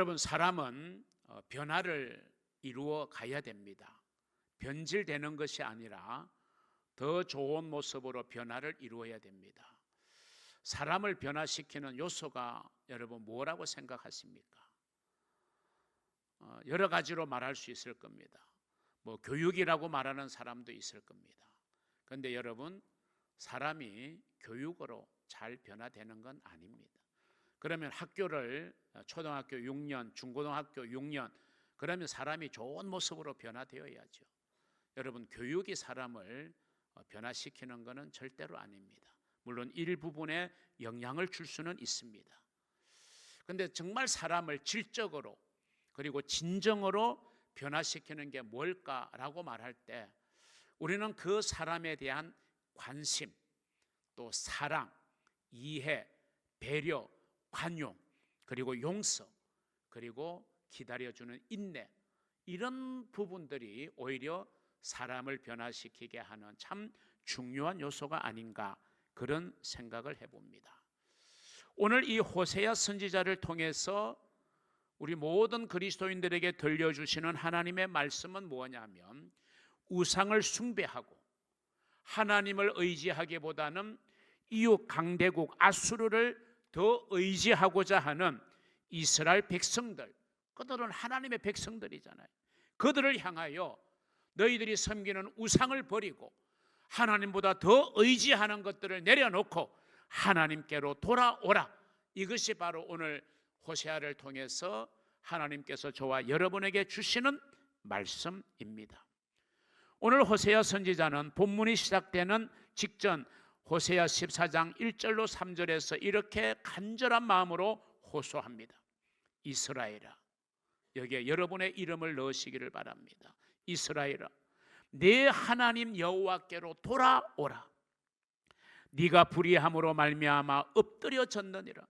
여러분, 사람은 변화를 이루어 가야 됩니다. 변질되는 것이 아니라 더 좋은 모습으로 변화를 이루어야 됩니다. 사람을 변화시키는 요소가 여러분 뭐라고 생각하십니까? 여러 가지로 말할 수 있을 겁니다. 교육이라고 말하는 사람도 있을 겁니다. 그런데 여러분, 사람이 교육으로 잘 변화되는 건 아닙니다. 그러면 학교를 초등학교 6년, 중고등학교 6년, 그러면 사람이 좋은 모습으로 변화되어야죠. 여러분, 교육이 사람을 변화시키는 것은 절대로 아닙니다. 물론 일부분에 영향을 줄 수는 있습니다. 그런데 정말 사람을 질적으로 그리고 진정으로 변화시키는 게 뭘까라고 말할 때 우리는 그 사람에 대한 관심, 또 사랑, 이해, 배려, 관용, 그리고 용서, 그리고 기다려주는 인내, 이런 부분들이 오히려 사람을 변화시키게 하는 참 중요한 요소가 아닌가, 그런 생각을 해봅니다. 오늘 이 호세아 선지자를 통해서 우리 모든 그리스도인들에게 들려주시는 하나님의 말씀은 뭐냐면, 우상을 숭배하고 하나님을 의지하기보다는 이웃 강대국 아수르를 더 의지하고자 하는 이스라엘 백성들, 그들은 하나님의 백성들이잖아요. 그들을 향하여 너희들이 섬기는 우상을 버리고 하나님보다 더 의지하는 것들을 내려놓고 하나님께로 돌아오라. 이것이 바로 오늘 호세아를 통해서 하나님께서 저와 여러분에게 주시는 말씀입니다. 오늘 호세아 선지자는 본문이 시작되는 직전 호세아 14장 1절로 3절에서 이렇게 간절한 마음으로 호소합니다. 이스라엘아, 여기에 여러분의 이름을 넣으시기를 바랍니다. 이스라엘아, 내 하나님 여호와께로 돌아오라. 네가 불의함으로 말미암아 엎드려졌느니라.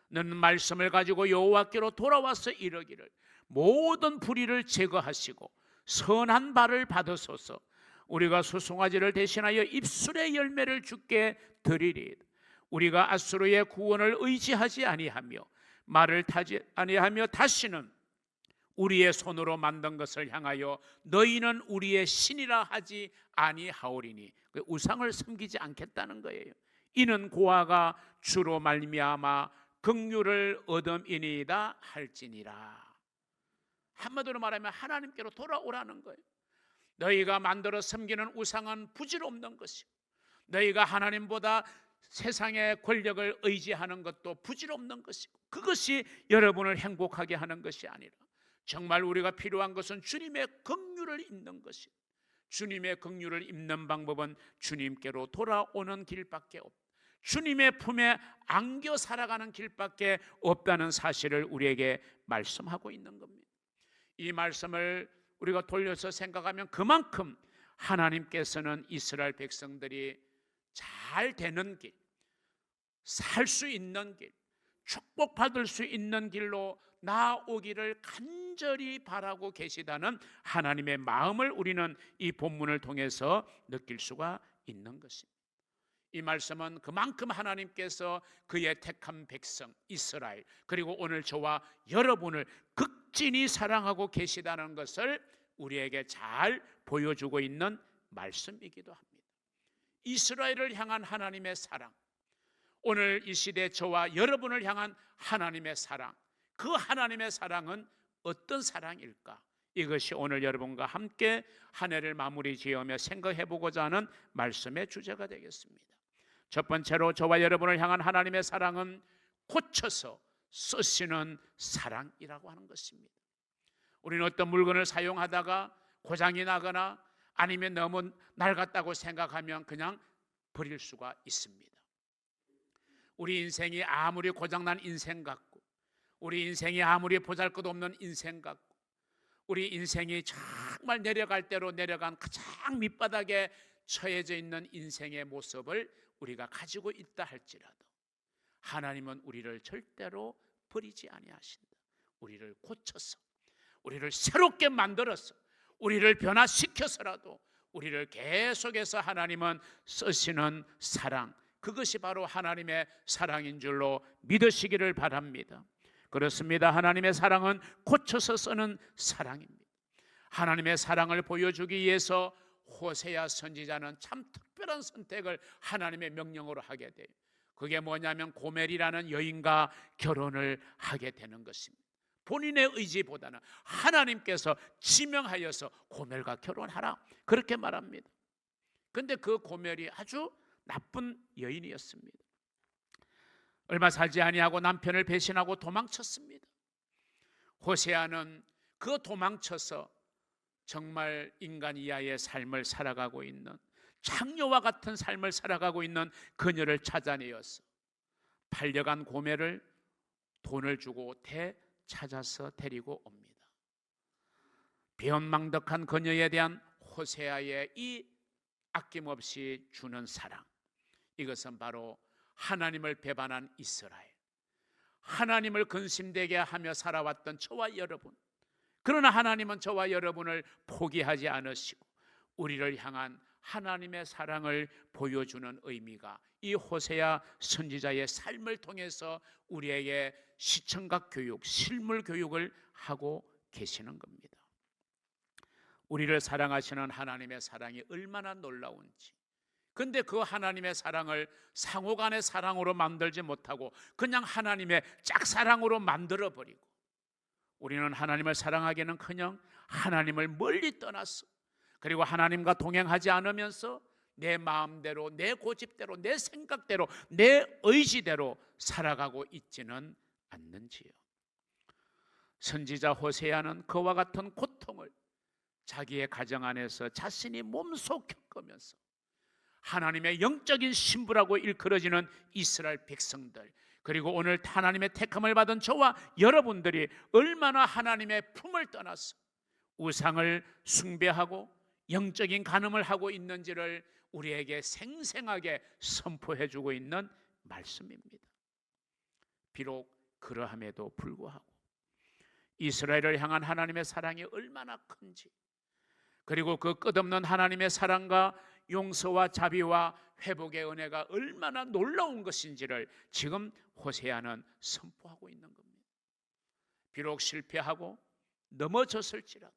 너는 말씀을 가지고 여호와께로 돌아와서 이르기를, 모든 불의를 제거하시고 선한 발을 받으소서. 우리가 수송아지를 대신하여 입술의 열매를 주께 드리리. 우리가 아수르의 구원을 의지하지 아니하며 말을 타지 아니하며 다시는 우리의 손으로 만든 것을 향하여 너희는 우리의 신이라 하지 아니하오리니, 우상을 섬기지 않겠다는 거예요. 이는 고아가 주로 말미암아 긍휼을 얻음이니이다 할지니라. 한마디로 말하면 하나님께로 돌아오라는 거예요. 너희가 만들어 섬기는 우상은 부질없는 것이고, 너희가 하나님보다 세상의 권력을 의지하는 것도 부질없는 것이고, 그것이 여러분을 행복하게 하는 것이 아니라 정말 우리가 필요한 것은 주님의 긍휼을 입는 것이고, 주님의 긍휼을 입는 방법은 주님께로 돌아오는 길밖에 없다. 주님의 품에 안겨 살아가는 길밖에 없다는 사실을 우리에게 말씀하고 있는 겁니다. 이 말씀을 우리가 돌려서 생각하면 그만큼 하나님께서는 이스라엘 백성들이 잘 되는 길, 살 수 있는 길, 축복받을 수 있는 길로 나오기를 간절히 바라고 계시다는 하나님의 마음을 우리는 이 본문을 통해서 느낄 수가 있는 것입니다. 이 말씀은 그만큼 하나님께서 그의 택한 백성 이스라엘, 그리고 오늘 저와 여러분을 극진히 사랑하고 계시다는 것을 우리에게 잘 보여주고 있는 말씀이기도 합니다. 이스라엘을 향한 하나님의 사랑, 오늘 이 시대 저와 여러분을 향한 하나님의 사랑, 그 하나님의 사랑은 어떤 사랑일까? 이것이 오늘 여러분과 함께 한 해를 마무리 지으며 생각해보고자 하는 말씀의 주제가 되겠습니다. 첫 번째로 저와 여러분을 향한 하나님의 사랑은 고쳐서 쓰시는 사랑이라고 하는 것입니다. 우리는 어떤 물건을 사용하다가 고장이 나거나 아니면 너무 낡았다고 생각하면 그냥 버릴 수가 있습니다. 우리 인생이 아무리 고장난 인생 같고, 우리 인생이 아무리 보잘것없는 인생 같고, 우리 인생이 정말 내려갈 대로 내려간 가장 밑바닥에 처해져 있는 인생의 모습을 우리가 가지고 있다 할지라도 하나님은 우리를 절대로 버리지 아니하신다. 우리를 고쳐서, 우리를 새롭게 만들어서, 우리를 변화시켜서라도 우리를 계속해서 하나님은 쓰시는 사랑, 그것이 바로 하나님의 사랑인 줄로 믿으시기를 바랍니다. 그렇습니다. 하나님의 사랑은 고쳐서 쓰는 사랑입니다. 하나님의 사랑을 보여주기 위해서 호세아 선지자는 참 특별한 선택을 하나님의 명령으로 하게 돼요. 그게 뭐냐면 고멜이라는 여인과 결혼을 하게 되는 것입니다. 본인의 의지보다는 하나님께서 지명하여서 고멜과 결혼하라 그렇게 말합니다. 그런데 그 고멜이 아주 나쁜 여인이었습니다. 얼마 살지 아니하고 남편을 배신하고 도망쳤습니다. 호세아는 그 도망쳐서 정말 인간 이하의 삶을 살아가고 있는, 창녀와 같은 삶을 살아가고 있는 그녀를 찾아내어서 팔려간 고멜을 돈을 주고 찾아서 데리고 옵니다. 배은망덕한 그녀에 대한 호세아의 이 아낌없이 주는 사랑, 이것은 바로 하나님을 배반한 이스라엘, 하나님을 근심되게 하며 살아왔던 저와 여러분, 그러나 하나님은 저와 여러분을 포기하지 않으시고 우리를 향한 하나님의 사랑을 보여주는 의미가 이 호세아 선지자의 삶을 통해서 우리에게 시청각 교육, 실물 교육을 하고 계시는 겁니다. 우리를 사랑하시는 하나님의 사랑이 얼마나 놀라운지, 근데 그 하나님의 사랑을 상호간의 사랑으로 만들지 못하고 그냥 하나님의 짝사랑으로 만들어버리고, 우리는 하나님을 사랑하기는커녕 하나님을 멀리 떠났어. 그리고 하나님과 동행하지 않으면서 내 마음대로, 내 고집대로, 내 생각대로, 내 의지대로 살아가고 있지는 않는지요. 선지자 호세아는 그와 같은 고통을 자기의 가정 안에서 자신이 몸소 겪으면서 하나님의 영적인 신부라고 일컬어지는 이스라엘 백성들, 그리고 오늘 하나님의 택함을 받은 저와 여러분들이 얼마나 하나님의 품을 떠나서 우상을 숭배하고 영적인 간음을 하고 있는지를 우리에게 생생하게 선포해주고 있는 말씀입니다. 비록 그러함에도 불구하고 이스라엘을 향한 하나님의 사랑이 얼마나 큰지, 그리고 그 끝없는 하나님의 사랑과 용서와 자비와 회복의 은혜가 얼마나 놀라운 것인지를 지금 호세아는 선포하고 있는 겁니다. 비록 실패하고 넘어졌을지라도,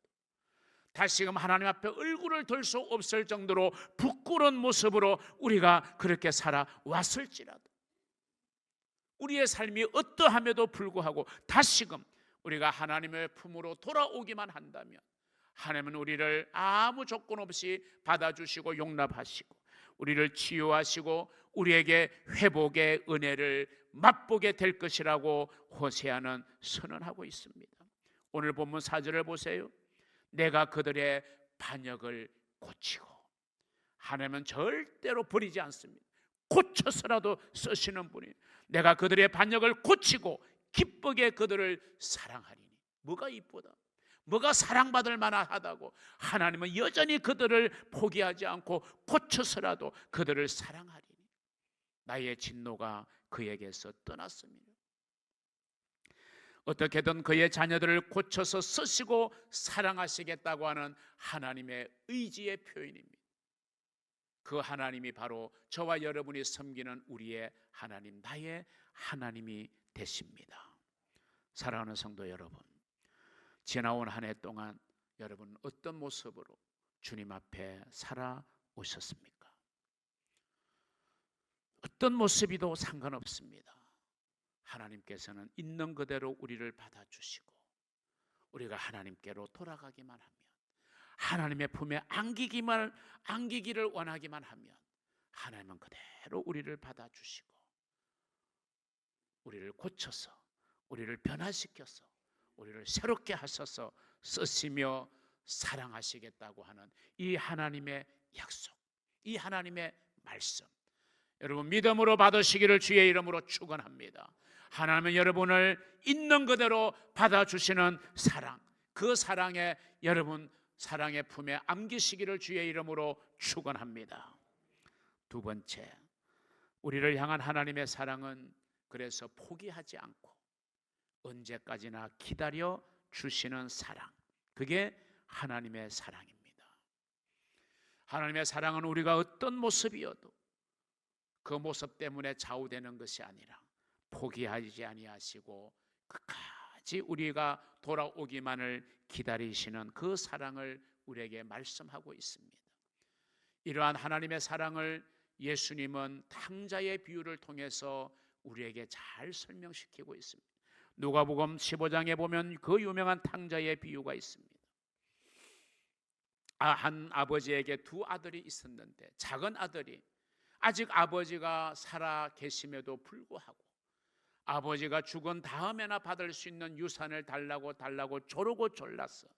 다시금 하나님 앞에 얼굴을 들 수 없을 정도로 부끄러운 모습으로 우리가 그렇게 살아왔을지라도, 우리의 삶이 어떠함에도 불구하고 다시금 우리가 하나님의 품으로 돌아오기만 한다면 하나님은 우리를 아무 조건 없이 받아주시고 용납하시고 우리를 치유하시고 우리에게 회복의 은혜를 맛보게 될 것이라고 호세아는 선언하고 있습니다. 오늘 본문 4절을 보세요. 내가 그들의 반역을 고치고, 하나님은 절대로 버리지 않습니다. 고쳐서라도 쓰시는 분이, 내가 그들의 반역을 고치고 기쁘게 그들을 사랑하리니. 뭐가 이쁘다, 뭐가 사랑받을 만하다고. 하나님은 여전히 그들을 포기하지 않고 고쳐서라도 그들을 사랑하리니 나의 진노가 그에게서 떠났습니다. 어떻게든 그의 자녀들을 고쳐서 쓰시고 사랑하시겠다고 하는 하나님의 의지의 표현입니다. 그 하나님이 바로 저와 여러분이 섬기는 우리의 하나님, 나의 하나님이 되십니다. 사랑하는 성도 여러분, 지나온 한 해 동안 여러분 어떤 모습으로 주님 앞에 살아오셨습니까? 어떤 모습이도 상관없습니다. 하나님께서는 있는 그대로 우리를 받아주시고 우리가 하나님께로 돌아가기만 하면, 하나님의 품에 안기기를 원하기만 하면 하나님은 그대로 우리를 받아주시고 우리를 고쳐서, 우리를 변화시켜서, 우리를 새롭게 하셔서 쓰시며 사랑하시겠다고 하는 이 하나님의 약속, 이 하나님의 말씀, 여러분 믿음으로 받으시기를 주의 이름으로 축원합니다. 하나님은 여러분을 있는 그대로 받아주시는 사랑, 그 사랑에 여러분 사랑의 품에 안기시기를 주의 이름으로 축원합니다. 두 번째, 우리를 향한 하나님의 사랑은 그래서 포기하지 않고 언제까지나 기다려 주시는 사랑, 그게 하나님의 사랑입니다. 하나님의 사랑은 우리가 어떤 모습이어도 그 모습 때문에 좌우되는 것이 아니라 포기하지 아니하시고 끝까지 우리가 돌아오기만을 기다리시는 그 사랑을 우리에게 말씀하고 있습니다. 이러한 하나님의 사랑을 예수님은 탕자의 비유를 통해서 우리에게 잘 설명시키고 있습니다. 누가복음 15장에 보면 그 유명한 탕자의 비유가 있습니다. 한 아버지에게 두 아들이 있었는데, 작은 아들이 아직 아버지가 살아 계심에도 불구하고 아버지가 죽은 다음에나 받을 수 있는 유산을 달라고 조르고 졸랐어.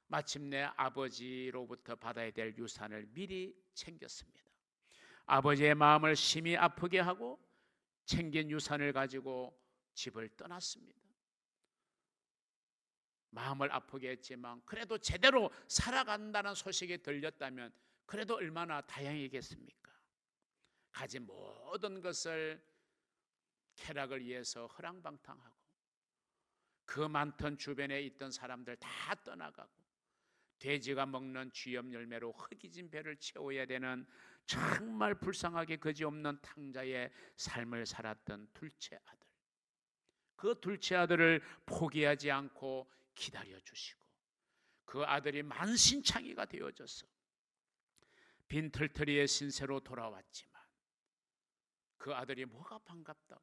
마침내 아버지로부터 받아야 될 유산을 미리 챙겼습니다. 아버지의 마음을 심히 아프게 하고 챙긴 유산을 가지고 집을 떠났습니다. 마음을 아프게 했지만 그래도 제대로 살아간다는 소식이 들렸다면 그래도 얼마나 다행이겠습니까? 가진 모든 것을 쾌락을 위해서 허랑방탕하고 그 많던 주변에 있던 사람들 다 떠나가고 돼지가 먹는 쥐염 열매로 흙이진 배를 채워야 되는 정말 불쌍하게 그지없는 탕자의 삶을 살았던 둘째 아들, 그 둘째 아들을 포기하지 않고 기다려주시고 그 아들이 만신창이가 되어져서 빈털터리의 신세로 돌아왔지만 그 아들이 뭐가 반갑다고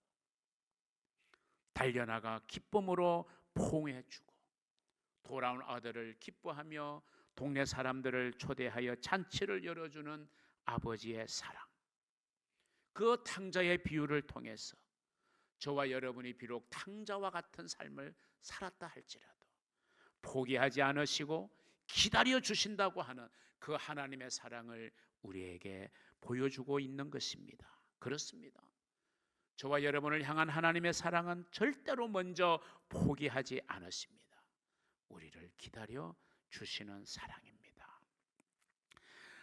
달려나가 기쁨으로 포옹해주고 돌아온 아들을 기뻐하며 동네 사람들을 초대하여 잔치를 열어주는 아버지의 사랑, 그 탕자의 비유를 통해서 저와 여러분이 비록 탕자와 같은 삶을 살았다 할지라도 포기하지 않으시고 기다려 주신다고 하는 그 하나님의 사랑을 우리에게 보여주고 있는 것입니다. 그렇습니다. 저와 여러분을 향한 하나님의 사랑은 절대로 먼저 포기하지 않으십니다. 우리를 기다려 주시는 사랑입니다.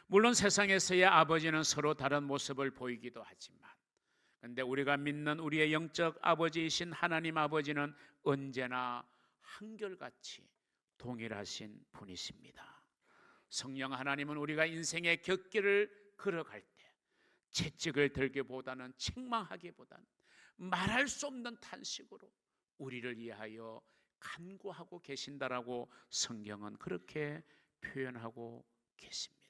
물론 세상에서의 아버지는 서로 다른 모습을 보이기도 하지만, 그런데 우리가 믿는 우리의 영적 아버지이신 하나님 아버지는 언제나 한결같이 동일하신 분이십니다. 성령 하나님은 우리가 인생의 곁길을 걸어갈 때 채찍을 들기보다는 책망하기보다는 말할 수 없는 탄식으로 우리를 위하여 간구하고 계신다라고 성경은 그렇게 표현하고 계십니다.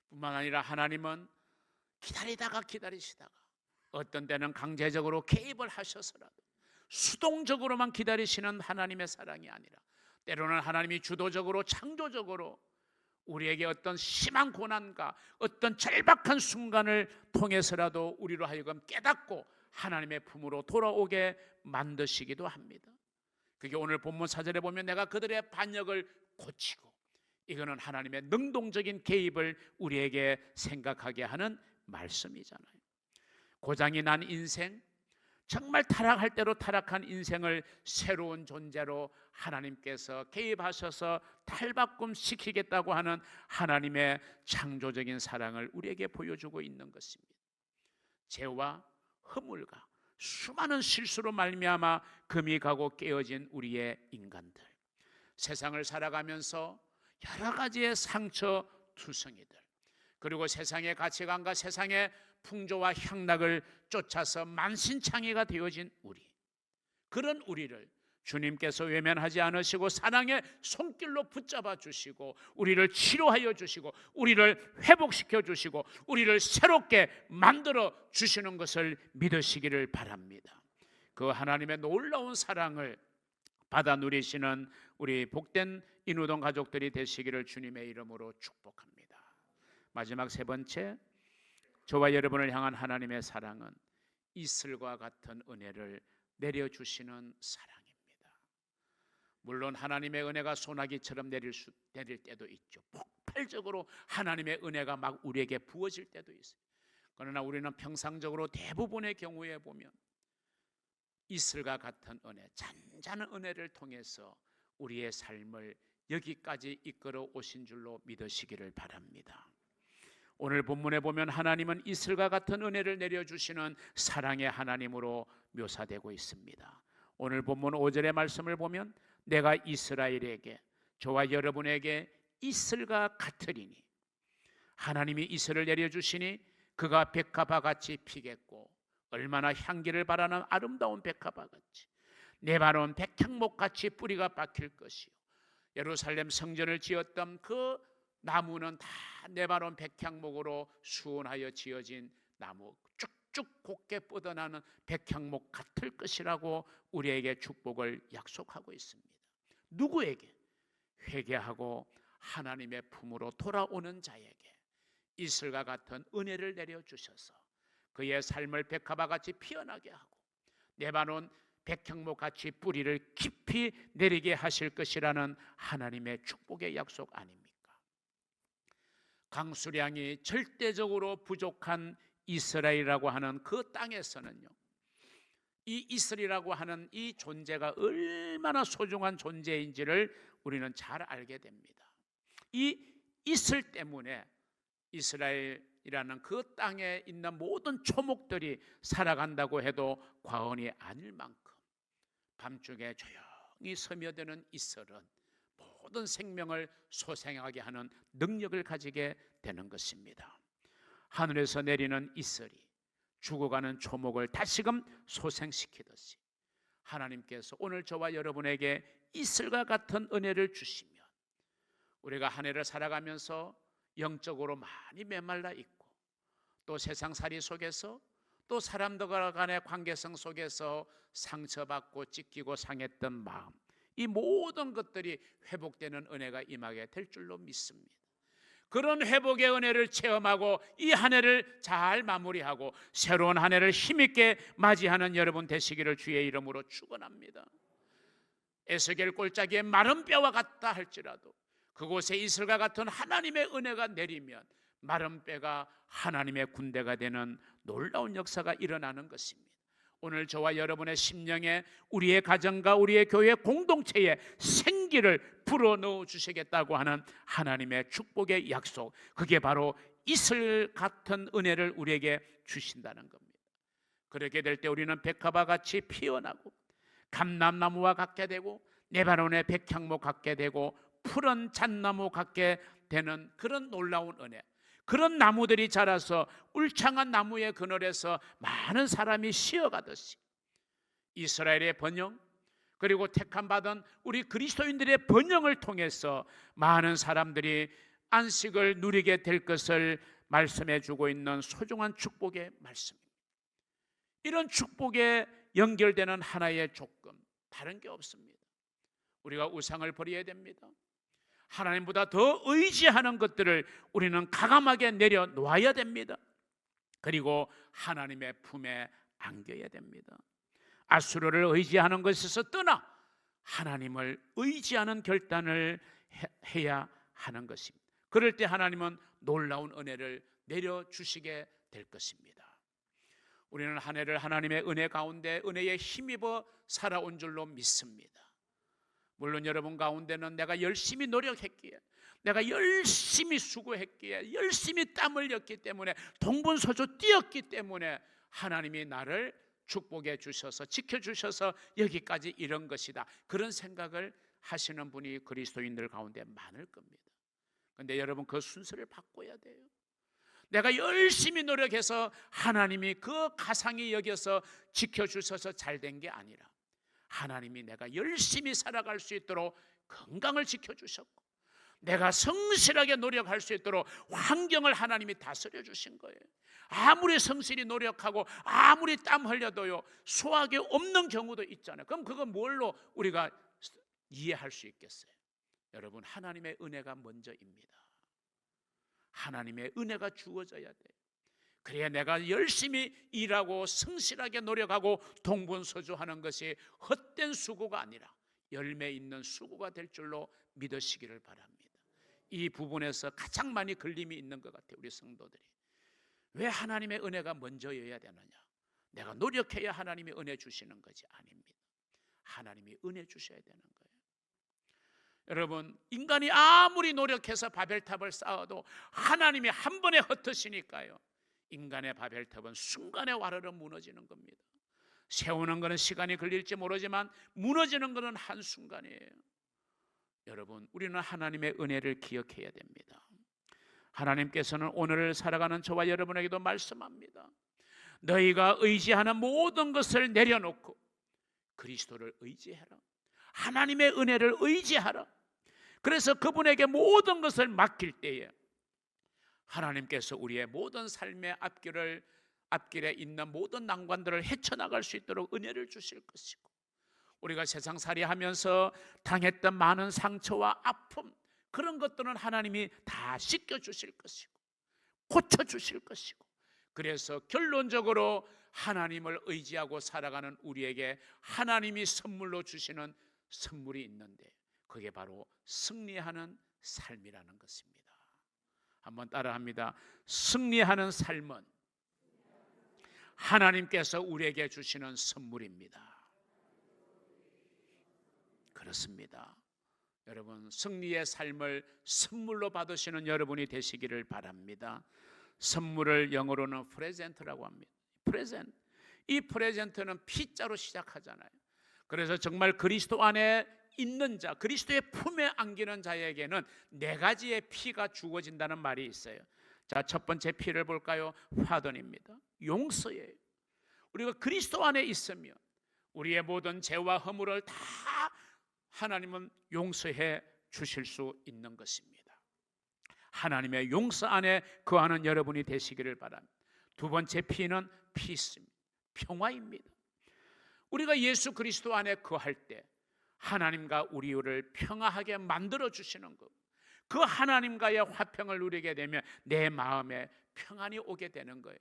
뿐만 아니라 하나님은 기다리시다가 어떤 때는 강제적으로 개입을 하셔서라도 수동적으로만 기다리시는 하나님의 사랑이 아니라 때로는 하나님이 주도적으로 창조적으로 우리에게 어떤 심한 고난과 어떤 절박한 순간을 통해서라도 우리로 하여금 깨닫고 하나님의 품으로 돌아오게 만드시기도 합니다. 그게 오늘 본문 4절에 보면 내가 그들의 반역을 고치고, 이거는 하나님의 능동적인 개입을 우리에게 생각하게 하는 말씀이잖아요. 고장이 난 인생, 정말 타락할 대로 타락한 인생을 새로운 존재로 하나님께서 개입하셔서 탈바꿈시키겠다고 하는 하나님의 창조적인 사랑을 우리에게 보여주고 있는 것입니다. 죄와 허물과 수많은 실수로 말미암아 금이 가고 깨어진 우리의 인간들, 세상을 살아가면서 여러 가지의 상처 투성이들, 그리고 세상의 가치관과 세상의 풍조와 향락을 쫓아서 만신창이가 되어진 우리, 그런 우리를 주님께서 외면하지 않으시고 사랑의 손길로 붙잡아 주시고 우리를 치료하여 주시고 우리를 회복시켜 주시고 우리를 새롭게 만들어 주시는 것을 믿으시기를 바랍니다. 그 하나님의 놀라운 사랑을 받아 누리시는 우리 복된 인우동 가족들이 되시기를 주님의 이름으로 축복합니다. 마지막 세 번째, 저와 여러분을 향한 하나님의 사랑은 이슬과 같은 은혜를 내려주시는 사랑입니다. 물론 하나님의 은혜가 소나기처럼 내릴 때도 있죠. 폭발적으로 하나님의 은혜가 막 우리에게 부어질 때도 있어요. 그러나 우리는 평상적으로 대부분의 경우에 보면 이슬과 같은 은혜, 잔잔한 은혜를 통해서 우리의 삶을 여기까지 이끌어 오신 줄로 믿으시기를 바랍니다. 오늘 본문에 보면 하나님은 이슬과 같은 은혜를 내려주시는 사랑의 하나님으로 묘사되고 있습니다. 오늘 본문 5절의 말씀을 보면 내가 이스라엘에게, 저와 여러분에게 이슬과 같으리니, 하나님이 이슬을 내려주시니 그가 백합화 같이 피겠고 얼마나 향기를 발하는 아름다운 백합화 같이, 네바논 백향목같이 뿌리가 박힐 것이요, 예루살렘 성전을 지었던 그 나무는 다 네바논 백향목으로 수원하여 지어진 나무, 쭉쭉 곱게 뻗어나는 백향목 같을 것이라고 우리에게 축복을 약속하고 있습니다. 누구에게? 회개하고 하나님의 품으로 돌아오는 자에게 이슬과 같은 은혜를 내려주셔서 그의 삶을 백합화같이 피어나게 하고 네바논 백향목같이 뿌리를 깊이 내리게 하실 것이라는 하나님의 축복의 약속 아닙니까? 강수량이 절대적으로 부족한 이스라엘이라고 하는 그 땅에서는요, 이 이슬이라고 하는 이 존재가 얼마나 소중한 존재인지를 우리는 잘 알게 됩니다. 이 이슬 때문에 이스라엘이라는 그 땅에 있는 모든 초목들이 살아간다고 해도 과언이 아닐 만큼 밤중에 조용히 스며드는 이슬은 모든 생명을 소생하게 하는 능력을 가지게 되는 것입니다. 하늘에서 내리는 이슬이 죽어가는 초목을 다시금 소생시키듯이 하나님께서 오늘 저와 여러분에게 이슬과 같은 은혜를 주시면 우리가 한 해를 살아가면서 영적으로 많이 메말라 있고 또 세상살이 속에서 또 사람들과 간의 관계성 속에서 상처받고 찢기고 상했던 마음, 이 모든 것들이 회복되는 은혜가 임하게 될 줄로 믿습니다. 그런 회복의 은혜를 체험하고 이 한 해를 잘 마무리하고 새로운 한 해를 힘있게 맞이하는 여러분 되시기를 주의 이름으로 축원합니다. 에스겔 골짜기에 마른 뼈와 같다 할지라도 그곳에 이슬과 같은 하나님의 은혜가 내리면 마른 뼈가 하나님의 군대가 되는 놀라운 역사가 일어나는 것입니다. 오늘 저와 여러분의 심령에 우리의 가정과 우리의 교회 공동체에 생기를 불어넣어 주시겠다고 하는 하나님의 축복의 약속, 그게 바로 이슬 같은 은혜를 우리에게 주신다는 겁니다. 그렇게 될 때 우리는 백합화 같이 피어나고 감람나무와 같게 되고 네바논의 백향목 같게 되고 푸른 잣나무 같게 되는 그런 놀라운 은혜, 그런 나무들이 자라서 울창한 나무의 그늘에서 많은 사람이 쉬어가듯이 이스라엘의 번영 그리고 택함받은 우리 그리스도인들의 번영을 통해서 많은 사람들이 안식을 누리게 될 것을 말씀해 주고 있는 소중한 축복의 말씀입니다. 이런 축복에 연결되는 하나의 조건, 다른 게 없습니다. 우리가 우상을 버려야 됩니다. 하나님보다 더 의지하는 것들을 우리는 과감하게 내려놓아야 됩니다. 그리고 하나님의 품에 안겨야 됩니다. 아수르를 의지하는 것에서 떠나 하나님을 의지하는 결단을 해야 하는 것입니다. 그럴 때 하나님은 놀라운 은혜를 내려주시게 될 것입니다. 우리는 한 해를 하나님의 은혜 가운데 은혜에 힘입어 살아온 줄로 믿습니다. 물론 여러분 가운데는 내가 열심히 노력했기에, 내가 열심히 수고했기에, 열심히 땀 흘렸기 때문에, 동분서주 뛰었기 때문에 하나님이 나를 축복해 주셔서 지켜주셔서 여기까지 이런 것이다, 그런 생각을 하시는 분이 그리스도인들 가운데 많을 겁니다. 그런데 여러분, 그 순서를 바꿔야 돼요. 내가 열심히 노력해서 하나님이 그 가상히 여겨서 지켜주셔서 잘된 게 아니라 하나님이 내가 열심히 살아갈 수 있도록 건강을 지켜주셨고 내가 성실하게 노력할 수 있도록 환경을 하나님이 다스려 주신 거예요. 아무리 성실히 노력하고 아무리 땀 흘려도요, 수확이 없는 경우도 있잖아요. 그럼 그건 뭘로 우리가 이해할 수 있겠어요? 여러분, 하나님의 은혜가 먼저입니다. 하나님의 은혜가 주어져야 돼요. 그래야 내가 열심히 일하고 성실하게 노력하고 동분서주하는 것이 헛된 수고가 아니라 열매 있는 수고가 될 줄로 믿으시기를 바랍니다. 이 부분에서 가장 많이 걸림이 있는 것 같아요. 우리 성도들이 왜 하나님의 은혜가 먼저여야 되느냐, 내가 노력해야 하나님이 은혜 주시는 것이 아닙니다. 하나님이 은혜 주셔야 되는 거예요. 여러분, 인간이 아무리 노력해서 바벨탑을 쌓아도 하나님이 한 번에 흩으시니까요, 인간의 바벨탑은 순간에 와르르 무너지는 겁니다. 세우는 것은 시간이 걸릴지 모르지만 무너지는 것은 한순간이에요. 여러분, 우리는 하나님의 은혜를 기억해야 됩니다. 하나님께서는 오늘을 살아가는 저와 여러분에게도 말씀합니다. 너희가 의지하는 모든 것을 내려놓고 그리스도를 의지해라. 하나님의 은혜를 의지하라. 그래서 그분에게 모든 것을 맡길 때에 하나님께서 우리의 모든 삶의 앞길에 있는 모든 난관들을 헤쳐나갈 수 있도록 은혜를 주실 것이고, 우리가 세상살이 하면서 당했던 많은 상처와 아픔, 그런 것들은 하나님이 다 씻겨주실 것이고 고쳐주실 것이고, 그래서 결론적으로 하나님을 의지하고 살아가는 우리에게 하나님이 선물로 주시는 선물이 있는데, 그게 바로 승리하는 삶이라는 것입니다. 한번 따라합니다. 승리하는 삶은 하나님께서 우리에게 주시는 선물입니다. 그렇습니다. 여러분, 승리의 삶을 선물로 받으시는 여러분이 되시기를 바랍니다. 선물을 영어로는 프레젠트라고 합니다. 프레젠트. 이 프레젠트는 P자로 시작하잖아요. 그래서 정말 그리스도 안에 있는 자, 그리스도의 품에 안기는 자에게는 네 가지의 P가 주어진다는 말이 있어요. 자, 첫 번째 P를 볼까요? 화돈입니다. 용서예요. 우리가 그리스도 안에 있으면 우리의 모든 죄와 허물을 다 하나님은 용서해 주실 수 있는 것입니다. 하나님의 용서 안에 거하는 여러분이 되시기를 바랍니다. 두 번째 P는 피스입니다. 평화입니다. 우리가 예수 그리스도 안에 거할 때 하나님과 우리를 평화하게 만들어 주시는 것, 그 하나님과의 화평을 누리게 되면 내 마음에 평안이 오게 되는 거예요.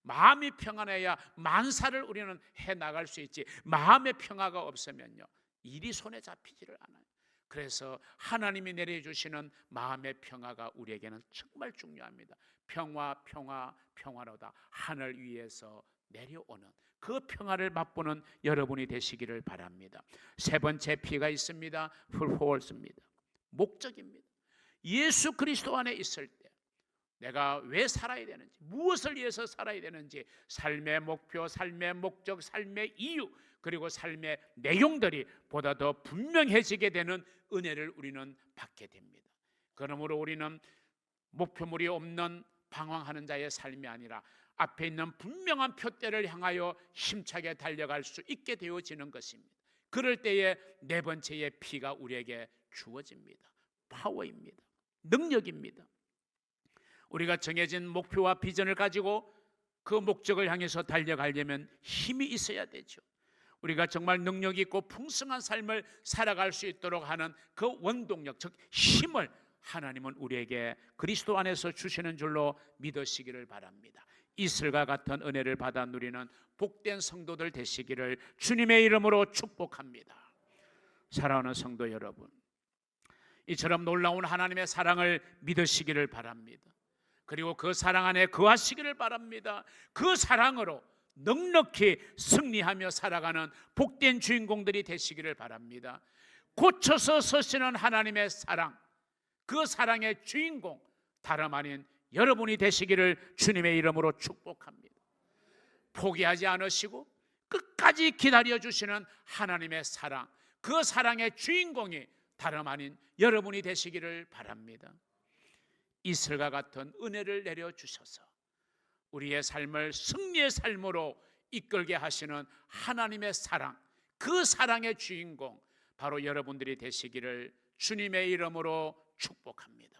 마음이 평안해야 만사를 우리는 해나갈 수 있지, 마음의 평화가 없으면요 일이 손에 잡히지를 않아요. 그래서 하나님이 내려주시는 마음의 평화가 우리에게는 정말 중요합니다. 평화, 평화, 평화로다. 하늘 위에서 내려오는 그 평화를 맛보는 여러분이 되시기를 바랍니다. 세 번째 P가 있습니다. purpose입니다. 목적입니다. 예수 그리스도 안에 있을 때 내가 왜 살아야 되는지, 무엇을 위해서 살아야 되는지, 삶의 목표, 삶의 목적, 삶의 이유, 그리고 삶의 내용들이 보다 더 분명해지게 되는 은혜를 우리는 받게 됩니다. 그러므로 우리는 목표물이 없는 방황하는 자의 삶이 아니라 앞에 있는 분명한 표대를 향하여 힘차게 달려갈 수 있게 되어지는 것입니다. 그럴 때에 네 번째의 P가 우리에게 주어집니다. 파워입니다. 능력입니다. 우리가 정해진 목표와 비전을 가지고 그 목적을 향해서 달려가려면 힘이 있어야 되죠. 우리가 정말 능력 있고 풍성한 삶을 살아갈 수 있도록 하는 그 원동력, 즉 힘을 하나님은 우리에게 그리스도 안에서 주시는 줄로 믿으시기를 바랍니다. 이슬과 같은 은혜를 받아 누리는 복된 성도들 되시기를 주님의 이름으로 축복합니다. 사랑하는 성도 여러분, 이처럼 놀라운 하나님의 사랑을 믿으시기를 바랍니다. 그리고 그 사랑 안에 거하시기를 바랍니다. 그 사랑으로 넉넉히 승리하며 살아가는 복된 주인공들이 되시기를 바랍니다. 고쳐서 서시는 하나님의 사랑, 그 사랑의 주인공 다름 아닌 여러분이 되시기를 주님의 이름으로 축복합니다. 포기하지 않으시고 끝까지 기다려주시는 하나님의 사랑, 그 사랑의 주인공이 다름 아닌 여러분이 되시기를 바랍니다. 이슬과 같은 은혜를 내려주셔서 우리의 삶을 승리의 삶으로 이끌게 하시는 하나님의 사랑, 그 사랑의 주인공 바로 여러분들이 되시기를 주님의 이름으로 축복합니다.